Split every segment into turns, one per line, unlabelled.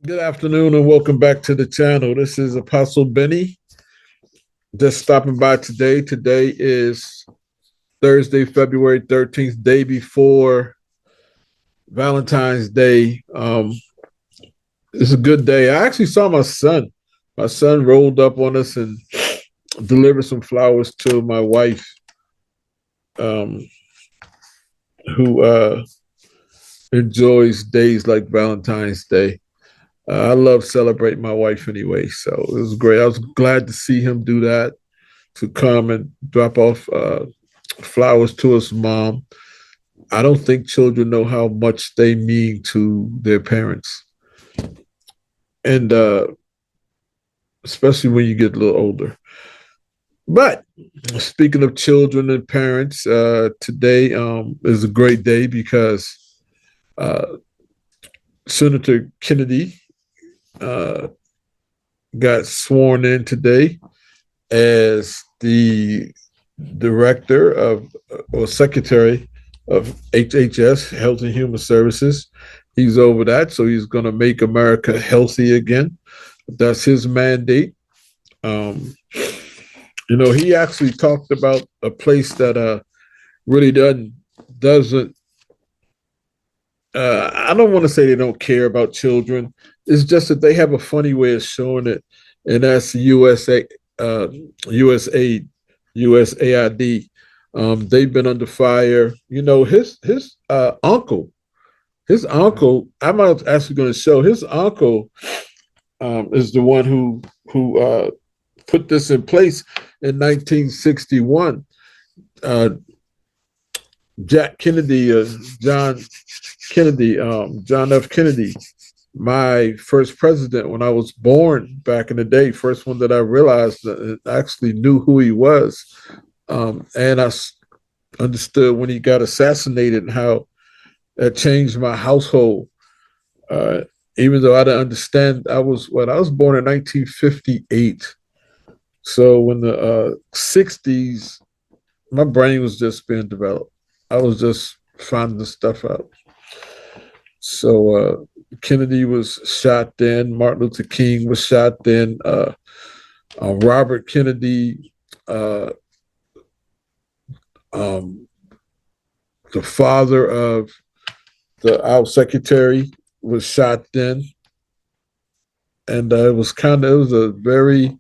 Good afternoon and welcome back to the channel. This is Apostle Benny. Just stopping by today. Today is Thursday, February 13th, day before Valentine's Day. It's a good day. I actually saw my son. My son rolled up on us and delivered some flowers to my wife, um, who enjoys days like Valentine's Day. I love celebrating my wife anyway, so it was great. I was glad to see him do that, to come and drop off flowers to his mom. I don't think children know how much they mean to their parents, and especially when you get a little older. But speaking of children and parents, today is a great day because uh, Senator Kennedy uh, got sworn in today as the director of or secretary of HHS, Health and Human Services. He's over that, so he's going to make America healthy again. That's his mandate. Um, he actually talked about a place that really doesn't. I don't want to say they don't care about children. It's just that they have a funny way of showing it, and that's USAID, USAID. They've been under fire. His uncle. I'm actually going to show his uncle is the one who put this in place in 1961. Uh, Jack Kennedy, John F. Kennedy, my first president when I was born back in the day, first one that I realized that actually knew who he was. And I understood when he got assassinated and how that changed my household. Uh, Even though I didn't understand, I was born in 1958. So when the 60s, my brain was just being developed. I was just finding the stuff out. So Kennedy was shot then. Martin Luther King was shot then. Robert Kennedy, uh, um, the father of our secretary, was shot then. And it was a very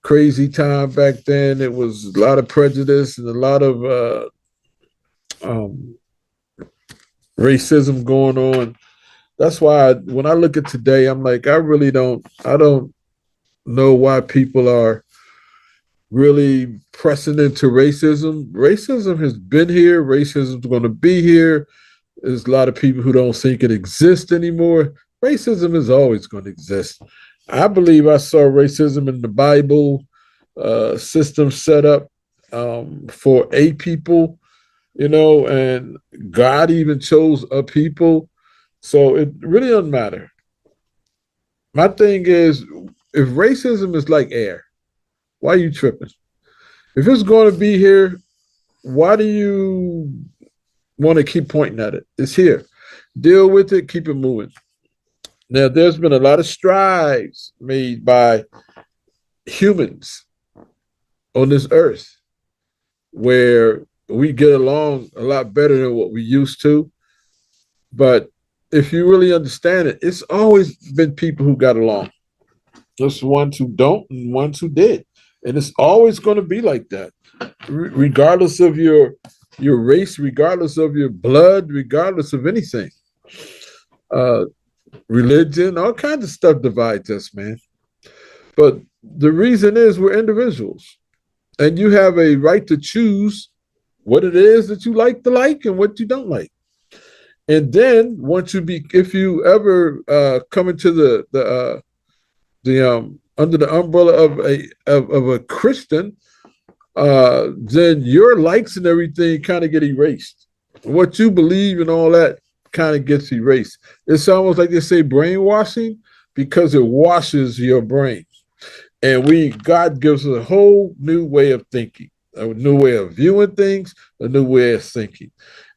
crazy time back then. It was a lot of prejudice and a lot of um, racism going on. That's why when I look at today, I'm like, I don't know why people are really pressing into racism. Racism has been here. Racism is going to be here. There's a lot of people who don't think it exists anymore. Racism is always going to exist. I believe I saw racism in the Bible, system set up for a people, and God even chose a people. So it really doesn't matter. My thing is, if racism is like air, why are you tripping? If it's going to be here, why do you want to keep pointing at it? It's here. Deal with it, keep it moving. Now, there's been a lot of strides made by humans on this earth where we get along a lot better than what we used to. But if you really understand it, it's always been people who got along. There's ones who don't and ones who did. And it's always going to be like that, regardless of your race, regardless of your blood, regardless of anything. Uh, Religion, all kinds of stuff divides us, man. But the reason is we're individuals, and you have a right to choose what it is that you like to like and what you don't like. And then if you ever come into the under the umbrella of a Christian, then your likes and everything kind of get erased. What you believe and all that kind of gets erased. It's almost like they say brainwashing because it washes your brain. And God gives us a whole new way of thinking, a new way of viewing things, a new way of thinking.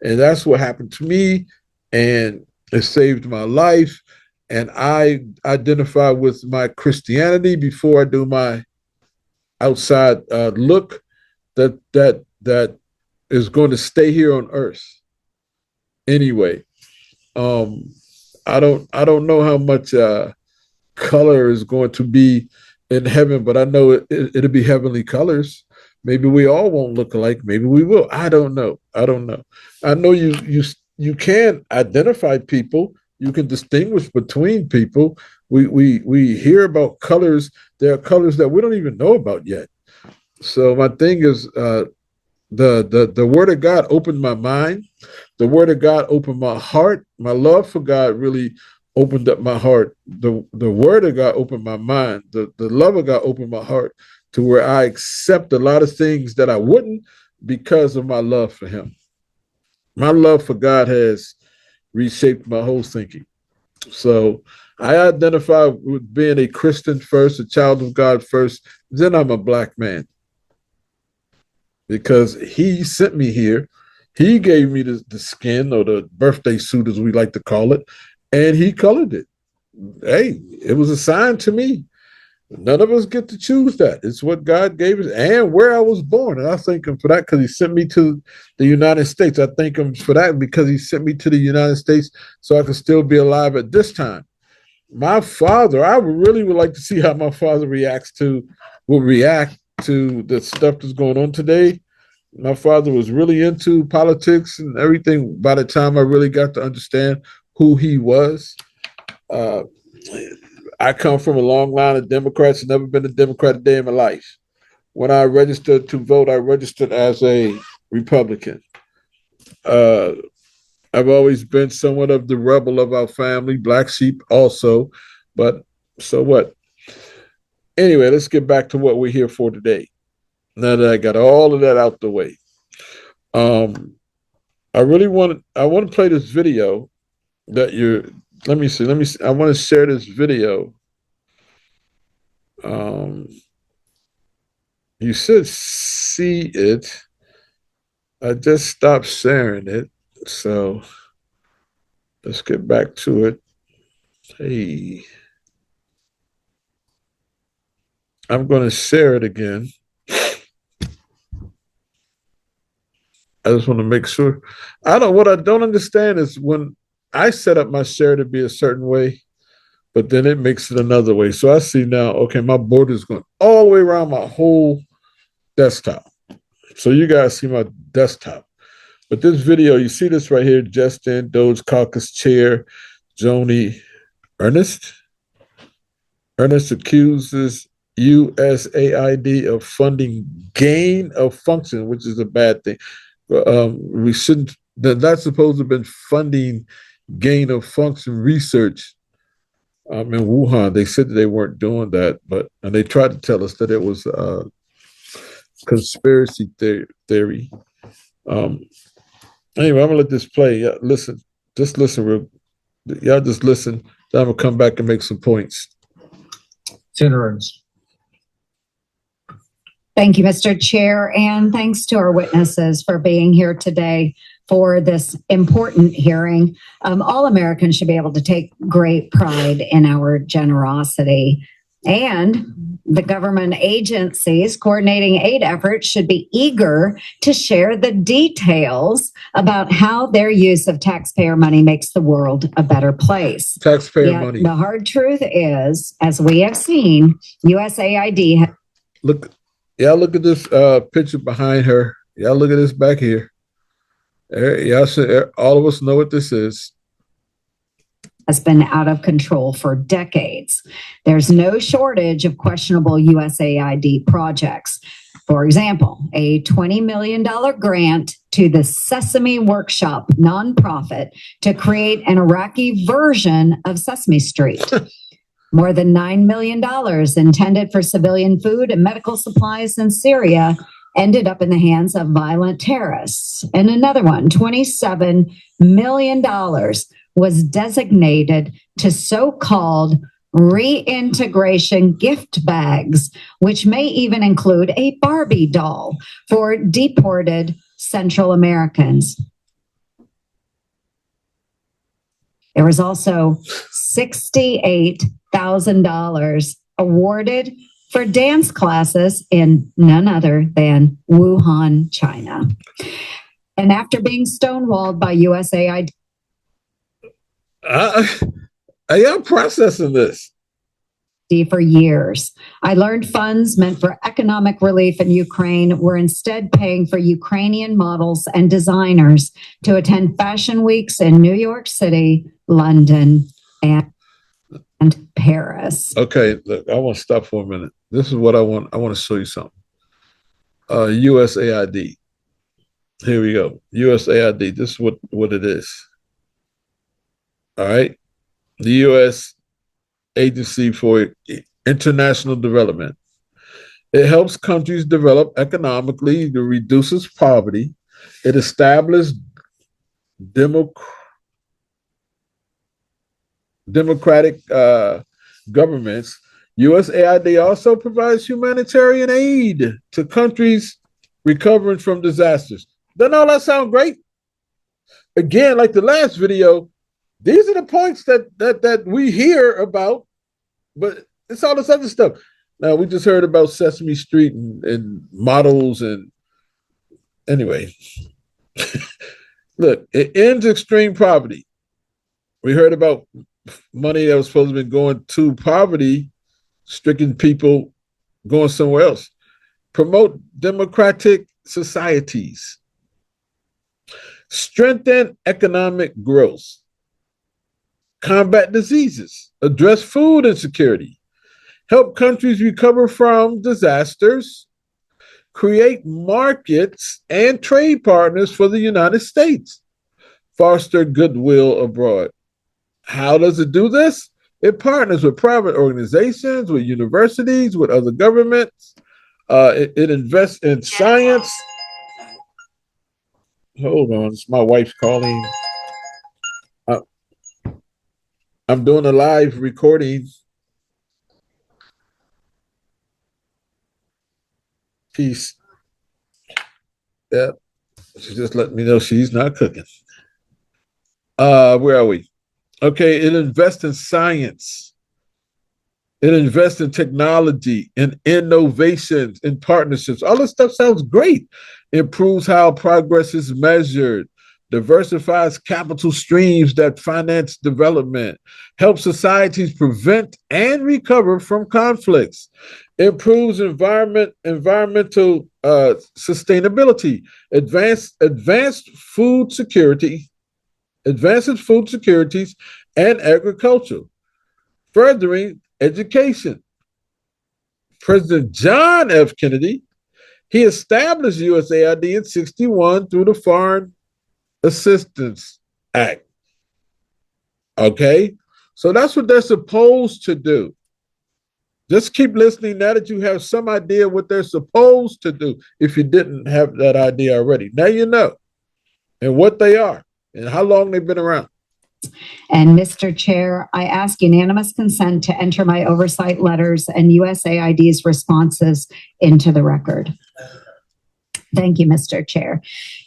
And that's what happened to me. And it saved my life. and I identify with my Christianity before I do my outside look, that is going to stay here on earth anyway. Um, I don't know how much color is going to be in heaven, but I know it'll be heavenly colors. Maybe we all won't look alike. Maybe we will. I don't know. I don't know. I know you can identify people. You can distinguish between people. We hear about colors. There are colors that we don't even know about yet. So my thing is, the word of God opened my mind. The word of God opened my heart. My love for God really opened up my heart. The word of God opened my mind. The love of God opened my heart to where I accept a lot of things that I wouldn't because of my love for him. My love for God has reshaped my whole thinking. So I identify with being a Christian first, a child of God first, then I'm a black man because he sent me here. He gave me the skin or the birthday suit, as we like to call it, and he colored it. Hey, it was assigned to me. None of us get to choose that. It's what God gave us and where I was born. And I thank him for that because he sent me to the United States. I thank him for that because he sent me to the United States so I could still be alive at this time. My father, I really would like to see how my father will react to the stuff that's going on today. My father was really into politics and everything by the time I really got to understand who he was. Uh, I come from a long line of Democrats. I've never been a Democrat a day in my life. When I registered to vote, I registered as a Republican. Uh, I've always been somewhat of the rebel of our family, black sheep also. But so what? Anyway, let's get back to what we're here for today. Now that I got all of that out the way, I want to play this video that you're. Let me see. I want to share this video. You should see it. I just stopped sharing it. So let's get back to it. Hey, I'm going to share it again. I just want to make sure. What I don't understand is when I set up my share to be a certain way, but then it makes it another way. So I see now, okay, my border is going all the way around my whole desktop. So you guys see my desktop. But this video, you see this right here, Justin, DOGE Caucus Chair, Joni, Ernst. Ernst accuses USAID of funding gain of function, which is a bad thing. We shouldn't, that's supposed to have been funding gain of function research in Wuhan. They said that they weren't doing that, and they tried to tell us that it was conspiracy theory. Anyway, I'm gonna let this play. Yeah, listen, just listen. Y'all just listen. Then I'm gonna come back and make some points.
Senator Ernst.
Thank you, Mr. Chair, and thanks to our witnesses for being here today for this important hearing. All Americans should be able to take great pride in our generosity, and the government agencies coordinating aid efforts should be eager to share the details about how their use of taxpayer money makes the world a better place.
Taxpayer money.
The hard truth is, as we have seen, USAID.
Look at this picture behind her. Y'all look at this back here. Y'all should, all of us know what this is.
Has been out of control for decades. There's no shortage of questionable USAID projects. For example, a $20 million grant to the Sesame Workshop nonprofit to create an Iraqi version of Sesame Street. More than $9 million intended for civilian food and medical supplies in Syria ended up in the hands of violent terrorists. And another one, $27 million was designated to so-called reintegration gift bags, which may even include a Barbie doll for deported Central Americans. There was also $68,000 awarded for dance classes in none other than Wuhan, China. And after being stonewalled by USAID
I'm processing this.
for years, I learned funds meant for economic relief in Ukraine were instead paying for Ukrainian models and designers to attend fashion weeks in New York City, London, and Paris.
Okay, look, I want to stop for a minute. This is what I want. I want to show you something. USAID. Here we go. USAID. This is what it is. All right. The U.S. Agency for International Development. It helps countries develop economically. It reduces poverty. It establishes democratic governments. USAID also provides humanitarian aid to countries recovering from disasters. Doesn't all that sound great? Again, like the last video, these are the points that we hear about, but it's all this other stuff. Now, we just heard about Sesame Street and models, and anyway. Look, it ends extreme poverty. We heard about money that was supposed to be going to poverty-stricken people going somewhere else. Promote democratic societies. Strengthen economic growth. Combat diseases. Address food insecurity. Help countries recover from disasters. Create markets and trade partners for the United States. Foster goodwill abroad. How does it do this? It partners with private organizations, with universities, with other governments. It invests in science. Hold on, it's my wife's calling. I'm doing a live recording. Peace. Yeah, she just let me know she's not cooking. Where are we? Okay, it invests in science. It invests in technology, in innovations, in partnerships. All this stuff sounds great. Improves how progress is measured, diversifies capital streams that finance development, helps societies prevent and recover from conflicts, improves environmental sustainability, advanced food security, advances food securities and agriculture, furthering education. President John F. Kennedy, he established USAID in 1961 through the Foreign Assistance Act. Okay, so that's what they're supposed to do. Just keep listening now that you have some idea what they're supposed to do. If you didn't have that idea already, now you know, and what they are and how long they've been around.
And Mr. Chair, I ask unanimous consent to enter my oversight letters and USAID's responses into the record. Thank you, Mr. Chair.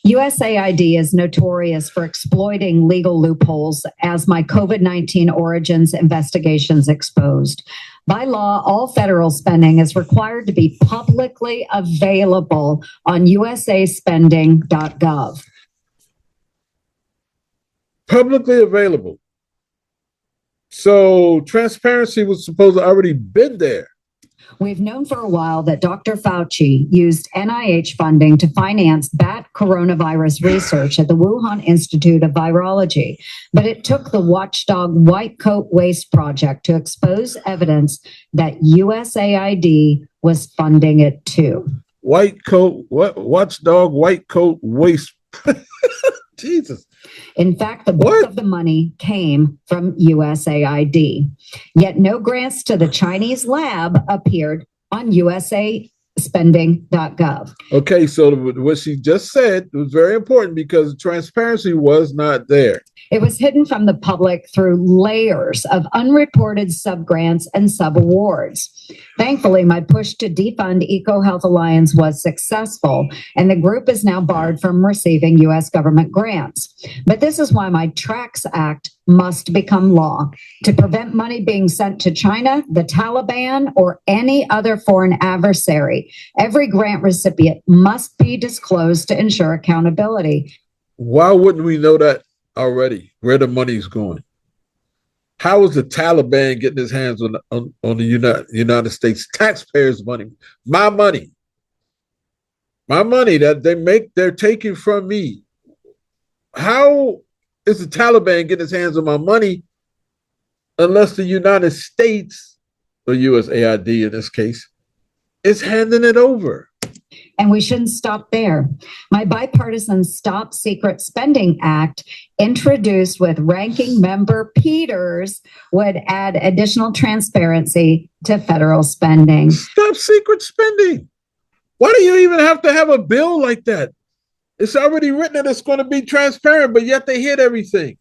USAID is notorious for exploiting legal loopholes, as my COVID-19 origins investigations exposed. By law, all federal spending is required to be publicly available on usaspending.gov.
Publicly available. So transparency was supposed to already been there.
We've known for a while that Dr. Fauci used NIH funding to finance bat coronavirus research at the Wuhan Institute of Virology, but it took the watchdog White Coat Waste Project to expose evidence that USAID was funding it too.
White coat, what? Watchdog, white coat, waste. Jesus.
In fact, the bulk of the money came from USAID. Yet no grants to the Chinese lab appeared on USAID spending.gov.
Okay, so what she just said was very important because transparency was not there.
It was hidden from the public through layers of unreported subgrants and subawards. Thankfully, my push to defund EcoHealth Alliance was successful, and the group is now barred from receiving U.S. government grants. But this is why my TRACS Act must become law to prevent money being sent to China, the Taliban, or any other foreign adversary. Every grant recipient must be disclosed to ensure accountability.
Why wouldn't we know that already, where the money's going? How is the Taliban getting his hands on the United States taxpayers' money? My money that they're taking from me. How is the Taliban getting his hands on my money unless the United States, or USAID in this case, is handing it over?
And we shouldn't stop there. My bipartisan Stop Secret Spending Act, introduced with ranking member Peters, would add additional transparency to federal spending.
Stop secret spending. Why do you even have to have a bill like that? It's already written that it's going to be transparent, but yet they hid everything.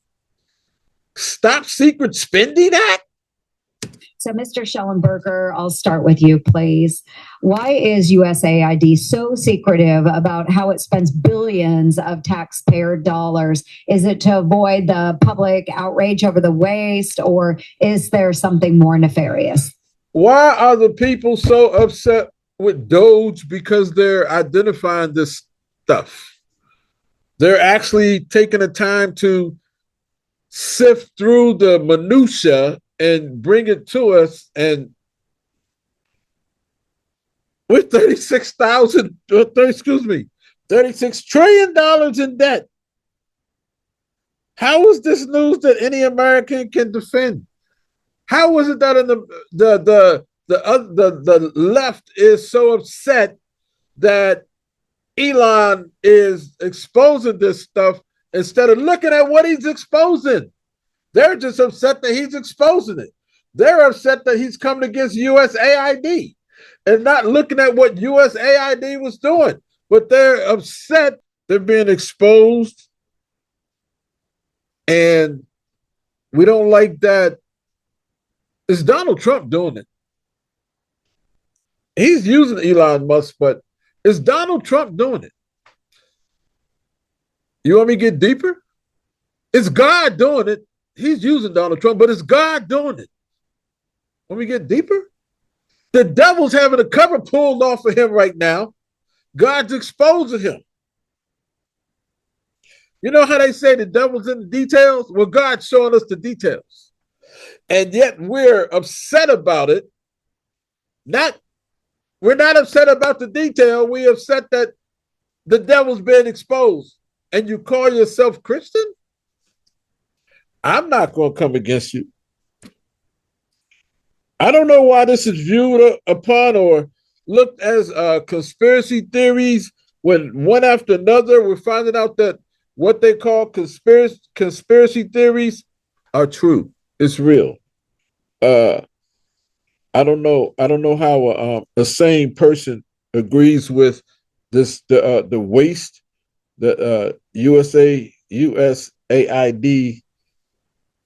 Stop Secret Spending Act?
So, Mr. Schellenberger, I'll start with you, please. Why is USAID so secretive about how it spends billions of taxpayer dollars? Is it to avoid the public outrage over the waste, or is there something more nefarious?
Why are the people so upset with DOGE? Because they're identifying this stuff. They're actually taking the time to sift through the minutia and bring it to us, and with $36 trillion in debt. How is this news that any American can defend? How is it that in the left is so upset that Elon is exposing this stuff instead of looking at what he's exposing? They're just upset that he's exposing it. They're upset that he's coming against USAID and not looking at what USAID was doing. But they're upset they're being exposed. And we don't like that. It's Donald Trump doing it. He's using Elon Musk, but it's Donald Trump doing it. You want me to get deeper? It's God doing it. He's using Donald Trump, but it's God doing it. When we get deeper, the devil's having the cover pulled off of him right now. God's exposing him. You know how they say the devil's in the details? Well, God's showing us the details. And yet we're upset about it. We're not upset about the detail. We're upset that the devil's being exposed. And you call yourself Christian? I'm not going to come against you. I don't know why this is viewed upon or looked as conspiracy theories when one after another we're finding out that what they call conspiracy theories are true. It's real. I don't know how a sane person agrees with this the waste that USAID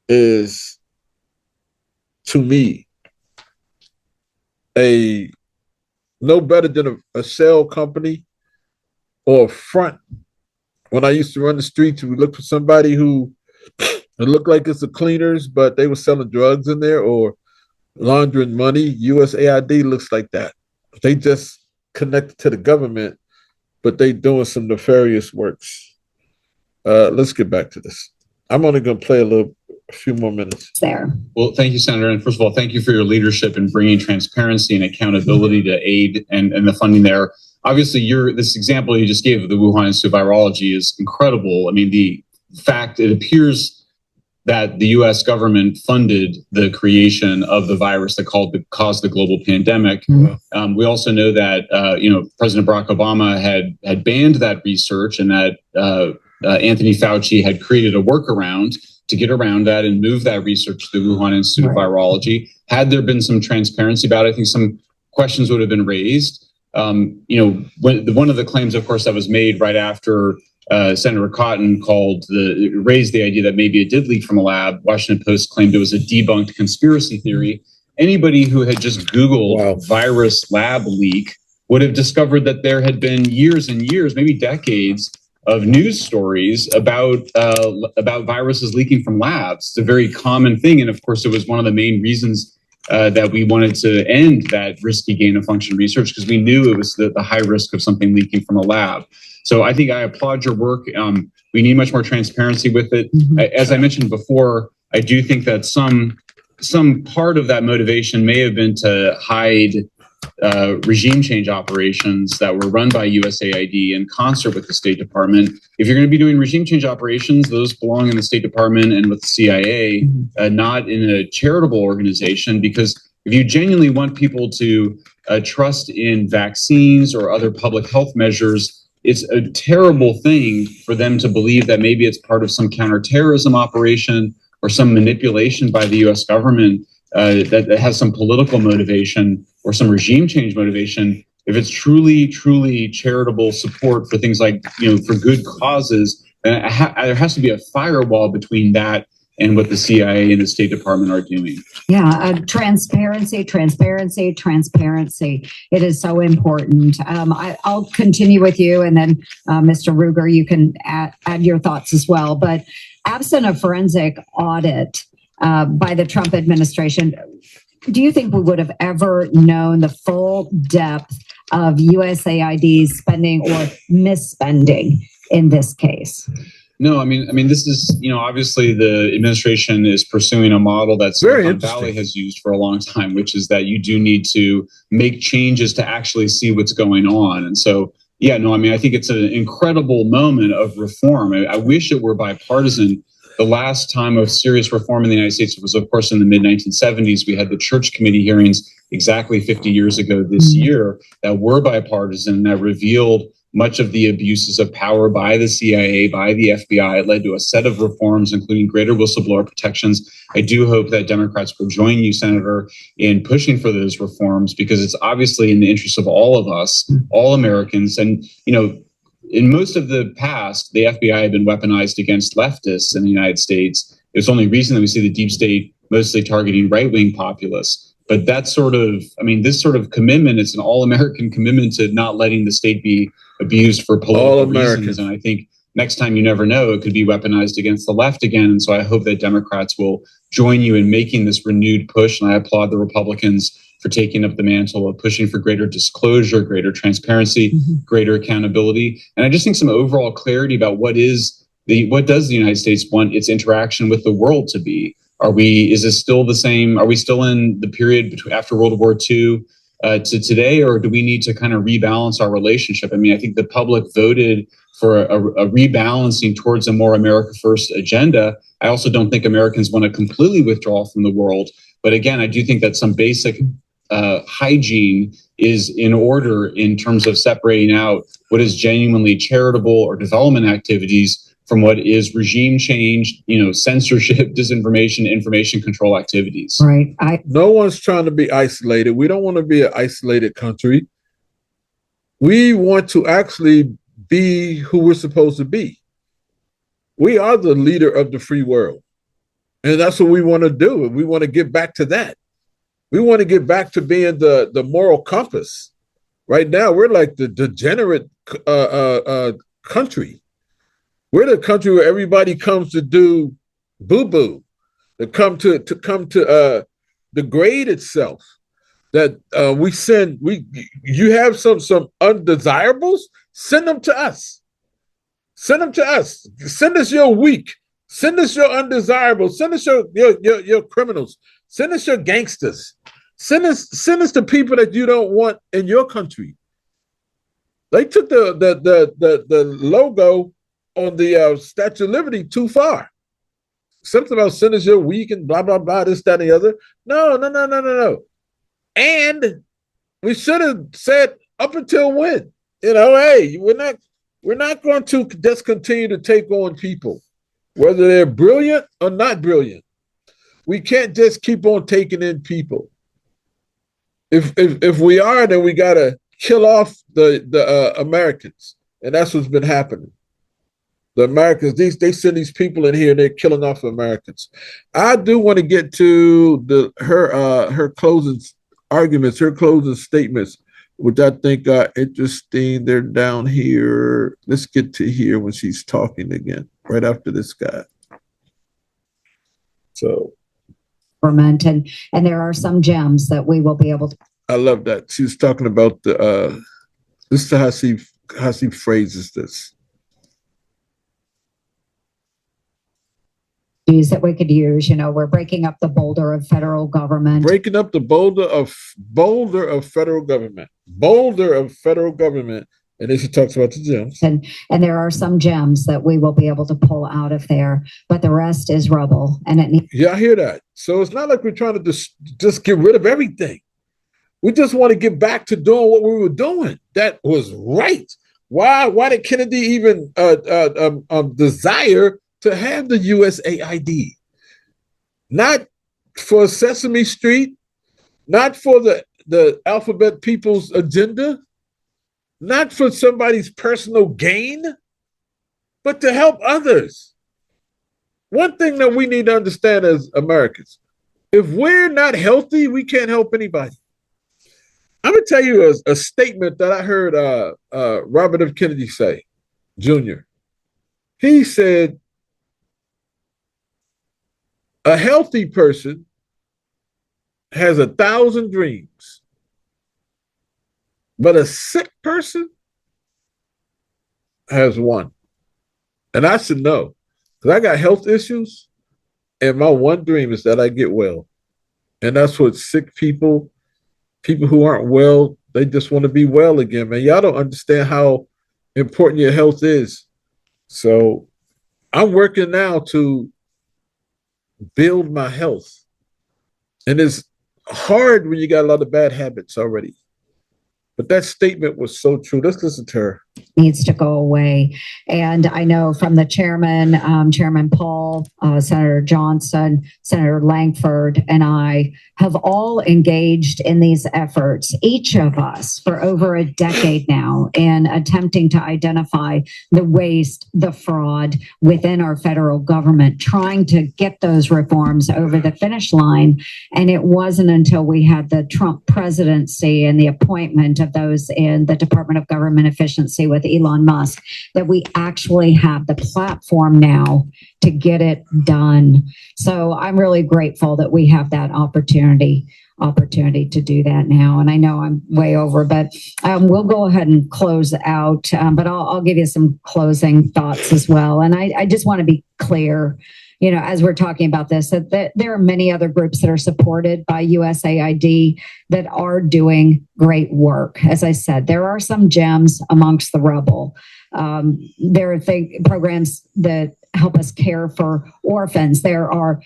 is, to me, no better than a shell company or a front. When I used to run the streets, we looked for somebody who it looked like it's the cleaners, but they were selling drugs in there or laundering money. USAID looks like that. They just connected to the government, but they doing some nefarious works. Let's get back to this. I'm only going to play a few more minutes.
There.
Well, thank you, Senator. And first of all, thank you for your leadership in bringing transparency and accountability to aid and the funding there. Obviously, this example you just gave of the Wuhan Institute of Virology is incredible. I mean, the fact it appears that the U.S. government funded the creation of the virus that caused the global pandemic. Mm-hmm. We also know that President Barack Obama had banned that research, and that Anthony Fauci had created a workaround to get around that and move that research to the Wuhan Institute of Virology. Had there been some transparency about it, I think some questions would have been raised. one of the claims, of course, that was made right after Senator Cotton raised the idea that maybe it did leak from a lab. Washington Post claimed it was a debunked conspiracy theory. Anybody who had just Googled virus lab leak would have discovered that there had been years and years, maybe decades, of news stories about viruses leaking from labs. It's a very common thing, and of course, it was one of the main reasons that we wanted to end that risky gain of function research, because we knew it was the high risk of something leaking from a lab. So I think I applaud your work. We need much more transparency with it. As I mentioned before, I do think that some part of that motivation may have been to hide regime change operations that were run by USAID in concert with the State Department. If you're going to be doing regime change operations, those belong in the State Department and with the CIA, not in a charitable organization, because if you genuinely want people to trust in vaccines or other public health measures, it's a terrible thing for them to believe that maybe it's part of some counterterrorism operation or some manipulation by the US government that has some political motivation or some regime change motivation. If it's truly, truly charitable support for things like, for good causes, then there has to be a firewall between that and what the CIA and the State Department are doing.
Yeah, transparency. It is so important. I'll continue with you, and then Mr. Ruger, you can add your thoughts as well. But absent a forensic audit by the Trump administration, do you think we would have ever known the full depth of USAID's spending or misspending in this case?
No, I mean, this is, obviously the administration is pursuing a model that Silicon Valley has used for a long time, which is that you do need to make changes to actually see what's going on. And so, I think it's an incredible moment of reform. I wish it were bipartisan. The last time of serious reform in the United States was, of course, in the mid-1970s. We had the Church Committee hearings exactly 50 years ago this year that were bipartisan, that revealed much of the abuses of power by the CIA, by the FBI. It led to a set of reforms, including greater whistleblower protections. I do hope that Democrats will join you, Senator, in pushing for those reforms, because it's obviously in the interest of all of us, all Americans. And, in most of the past, the FBI had been weaponized against leftists in the United States. It's only recent that we see the deep state mostly targeting right-wing populists. But that this sort of commitment, it's an all-American commitment to not letting the state be abused for political reasons. And I think next time, you never know, it could be weaponized against the left again. And so I hope that Democrats will join you in making this renewed push. And I applaud the Republicans for taking up the mantle of pushing for greater disclosure, greater transparency, greater accountability. And I just think some overall clarity about what does the United States want its interaction with the world to be? Is this still the same? Are we still in the period after World War II to today, or do we need to kind of rebalance our relationship? I think the public voted for a rebalancing towards a more America First agenda. I also don't think Americans want to completely withdraw from the world. But again, I do think that some basic hygiene is in order in terms of separating out what is genuinely charitable or development activities from what is regime change, censorship, disinformation, information control activities.
Right.
No one's trying to be isolated. We don't want to be an isolated country. We want to actually be who we're supposed to be. We are the leader of the free world. And that's what we want to do. We want to get back to that. We want to get back to being the moral compass. Right now, we're like the degenerate country. We're the country where everybody comes to do boo-boo, to come to degrade itself. That you have some undesirables, send them to us. Send them to us. Send us your weak. Send us your undesirables. Send us your criminals. Send us your gangsters. Send us the people that you don't want in your country. They took the logo on the Statue of Liberty too far. Something about send us your weak and blah, blah, blah, this, that, and the other. No. And we should have said up until when, hey, we're not going to just continue to take on people, whether they're brilliant or not brilliant. We can't just keep on taking in people. If we are, then we gotta kill off the Americans, and that's what's been happening. The Americans, they send these people in here, and they're killing off Americans. I do want to get to her closing arguments, her closing statements, which I think are interesting. They're down here. Let's get to here when she's talking again, right after this guy. So,
and there are some gems that we will be able to.
I love that she was talking about the. This is how she phrases this.
That we could use. We're breaking up the boulder of federal government.
Breaking up the boulder of federal government. Boulder of federal government. And then she talks about the gems.
And there are some gems that we will be able to pull out of there, but the rest is rubble. And
I hear that. So it's not like we're trying to just get rid of everything. We just want to get back to doing what we were doing. That was right. Why did Kennedy even desire to have the USAID? Not for Sesame Street, not for the alphabet people's agenda, not for somebody's personal gain, but to help others. One thing that we need to understand as Americans, if we're not healthy, we can't help anybody. I'm going to tell you a statement that I heard Robert F. Kennedy say, Jr. He said, a healthy person has 1,000 dreams, but a sick person has one. And I should know, because I got health issues, and my one dream is that I get well. And that's what sick people who aren't well, they just want to be well again, man. Y'all don't understand how important your health is. So I'm working now to build my health. And it's hard when you got a lot of bad habits already. But that statement was so true. Let's listen to her.
Needs to go away. And I know from the chairman, Chairman Paul, Senator Johnson, Senator Langford, and I have all engaged in these efforts, each of us for over a decade now, in attempting to identify the waste, the fraud within our federal government, trying to get those reforms over the finish line. And it wasn't until we had the Trump presidency and the appointment of those in the Department of Government Efficiency with Elon Musk that we actually have the platform now to get it done. So I'm really grateful that we have that opportunity to do that now. And I know I'm way over, but we'll go ahead and close out. But I'll give you some closing thoughts as well. And I just want to be clear, as we're talking about this, that there are many other groups that are supported by USAID that are doing great work. As I said, there are some gems amongst the rubble. There are programs that help us care for orphans. There are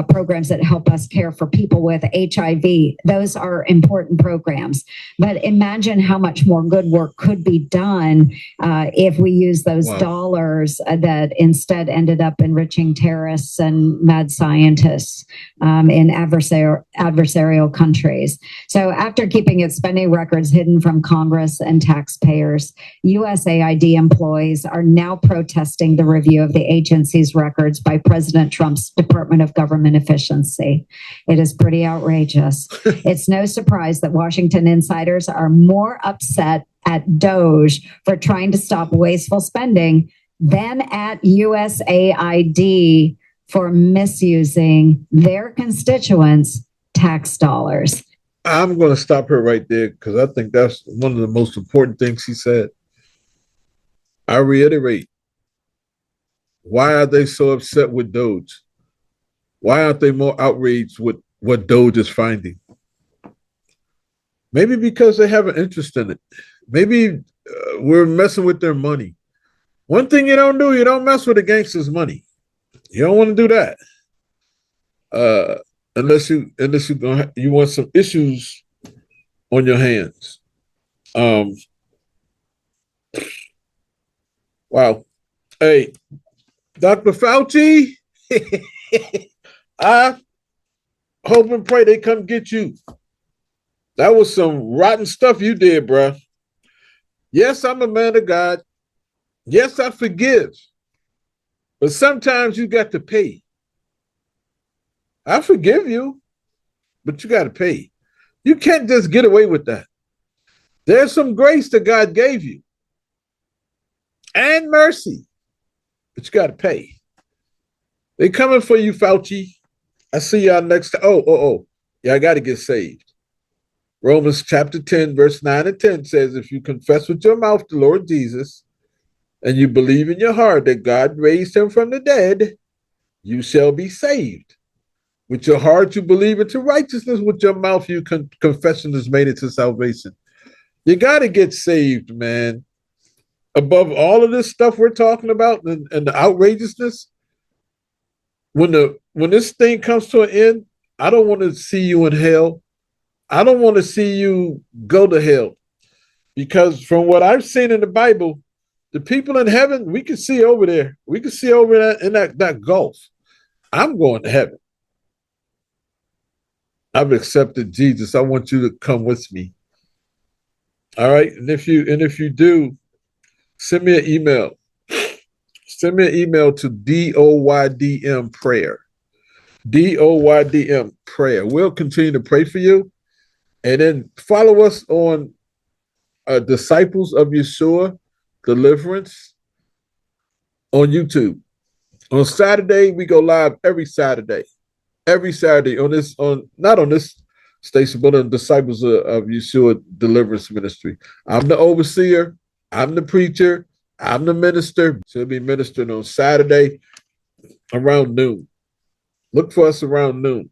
programs that help us care for people with HIV. Those are important programs. But imagine how much more good work could be done if we use those dollars that instead ended up enriching terrorists and mad scientists in adversarial countries. So after keeping its spending records hidden from Congress and taxpayers, USAID employees are now protesting the review of the agency's records by President Trump's Department of Government Efficiency. It is pretty outrageous. It's no surprise that Washington insiders are more upset at DOGE for trying to stop wasteful spending than at USAID for misusing their constituents' tax dollars.
I'm going to stop her right there because I think that's one of the most important things she said. I reiterate, why are they so upset with DOGE? Why aren't they more outraged with what DOGE is finding? Maybe because they have an interest in it. Maybe we're messing with their money. One thing you don't do, you don't mess with a gangster's money. You don't want to do that. Unless you want some issues on your hands. Wow. Hey, Dr. Fauci, I hope and pray they come get you. That was some rotten stuff you did, bruh. Yes, I'm a man of God. Yes, I forgive. But sometimes you got to pay. I forgive you, but you got to pay. You can't just get away with that. There's some grace that God gave you and mercy, but you got to pay. They coming for you, Fauci. I see y'all next time. Oh. Yeah, I got to get saved. Romans chapter 10, verse 9 and 10 says, if you confess with your mouth the Lord Jesus and you believe in your heart that God raised him from the dead, you shall be saved. With your heart, you believe into righteousness. With your mouth, you confession is made into salvation. You got to get saved, man. Above all of this stuff we're talking about and the outrageousness, when this thing comes to an end, I don't want to see you in hell. I don't want to see you go to hell. Because from what I've seen in the Bible, the people in heaven, we can see over there. We can see over in that gulf. I'm going to heaven. I've accepted Jesus. I want you to come with me. All right. And if you do, send me an email. Send me an email to DOYDM prayer. DOYDM prayer. We'll continue to pray for you. And then follow us on Disciples of Yeshua Deliverance on YouTube. On Saturday, we go live every Saturday. Every Saturday not on this station, but on Disciples of Yeshua Deliverance Ministry. I'm the overseer. I'm the preacher. I'm the minister. So we'll be ministering on Saturday around noon. Look for us around noon.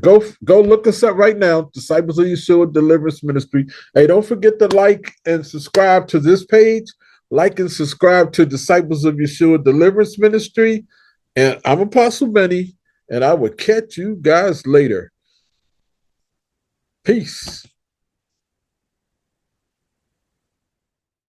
Go look us up right now, Disciples of Yeshua Deliverance Ministry. Hey, don't forget to like and subscribe to this page. Like and subscribe to Disciples of Yeshua Deliverance Ministry. And I'm Apostle Benny, and I will catch you guys later. Peace.